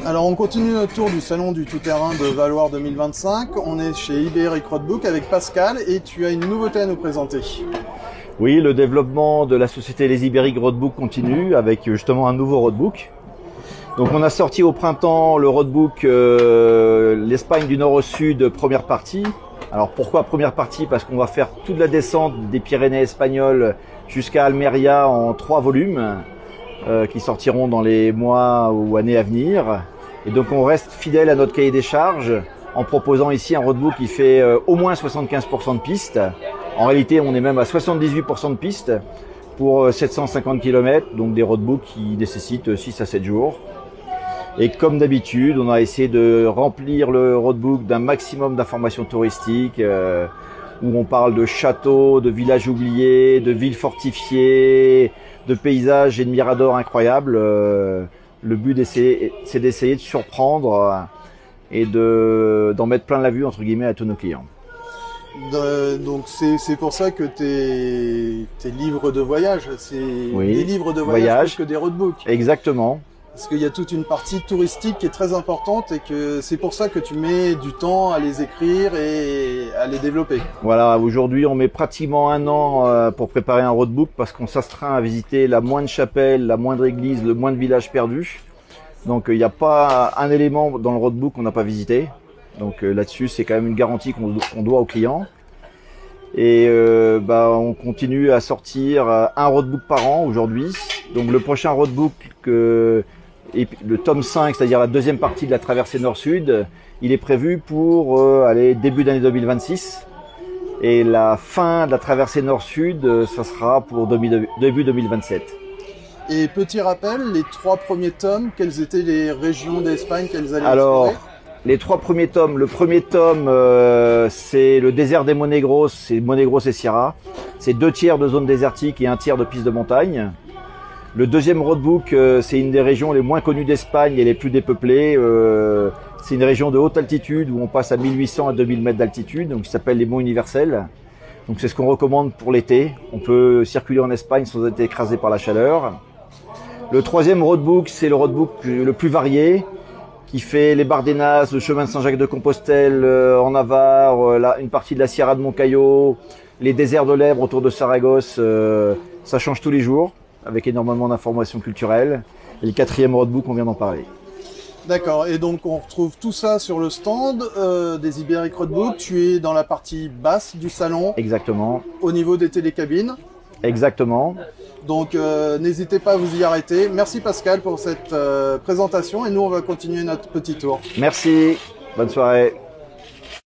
Alors on continue notre tour du salon du tout-terrain de Valloire 2025. On est chez Ibéric Roadbook avec Pascal et tu as une nouveauté à nous présenter. Oui, le développement de la société Les Ibéric Roadbook continue avec justement un nouveau roadbook. Donc on a sorti au printemps le roadbook l'Espagne du nord au sud première partie. Alors pourquoi première partie? Parce qu'on va faire toute la descente des Pyrénées espagnoles jusqu'à Almeria en 3 volumes qui sortiront dans les mois ou années à venir. Et donc on reste fidèle à notre cahier des charges en proposant ici un roadbook qui fait au moins 75% de pistes. En réalité, on est même à 78% de pistes pour 750 km, donc des roadbooks qui nécessitent 6 à 7 jours. Et comme d'habitude, on a essayé de remplir le roadbook d'un maximum d'informations touristiques où on parle de châteaux, de villages oubliés, de villes fortifiées, de paysages et de miradors incroyables. Le but, c'est d'essayer de surprendre et d'en mettre plein la vue, entre guillemets, à tous nos clients. Donc c'est pour ça que tes livres de voyage, c'est oui, des livres de voyage plus que des roadbooks. Exactement. Parce qu'il y a toute une partie touristique qui est très importante et que c'est pour ça que tu mets du temps à les écrire et à les développer. Voilà, aujourd'hui on met pratiquement 1 an pour préparer un roadbook parce qu'on s'astreint à visiter la moindre chapelle, la moindre église, le moindre village perdu. Donc il n'y a pas un élément dans le roadbook qu'on n'a pas visité. Donc là-dessus c'est quand même une garantie qu'on doit aux clients. Et on continue à sortir un roadbook par an aujourd'hui. Donc le prochain roadbook et le tome 5, c'est-à-dire la deuxième partie de la traversée nord-sud, il est prévu pour début d'année 2026. Et la fin de la traversée nord-sud, ça sera pour début 2027. Et petit rappel, les 3 premiers tomes, quelles étaient les régions d'Espagne qu'elles allaient explorer? Les 3 premiers tomes, le premier tome, c'est le désert des Monegros, c'est Monegros et Sierra. C'est 2 tiers de zone désertique et 1 tiers de piste de montagne. Le deuxième roadbook, c'est une des régions les moins connues d'Espagne et les plus dépeuplées. C'est une région de haute altitude où on passe à 1800 à 2000 mètres d'altitude, donc qui s'appelle les Monts Universels. Donc c'est ce qu'on recommande pour l'été. On peut circuler en Espagne sans être écrasé par la chaleur. Le troisième roadbook, c'est le roadbook le plus varié, qui fait les Bardenas, le chemin de Saint-Jacques-de-Compostelle en Navarre, une partie de la Sierra de Moncayo, les déserts de l'Èbre autour de Saragosse. Ça change tous les jours, avec énormément d'informations culturelles. Et le 4e roadbook, on vient d'en parler. D'accord, et donc on retrouve tout ça sur le stand des Ibéric Roadbook. Tu es dans la partie basse du salon. Exactement. Au niveau des télécabines. Exactement. Donc n'hésitez pas à vous y arrêter. Merci Pascal pour cette présentation et nous on va continuer notre petit tour. Merci, bonne soirée.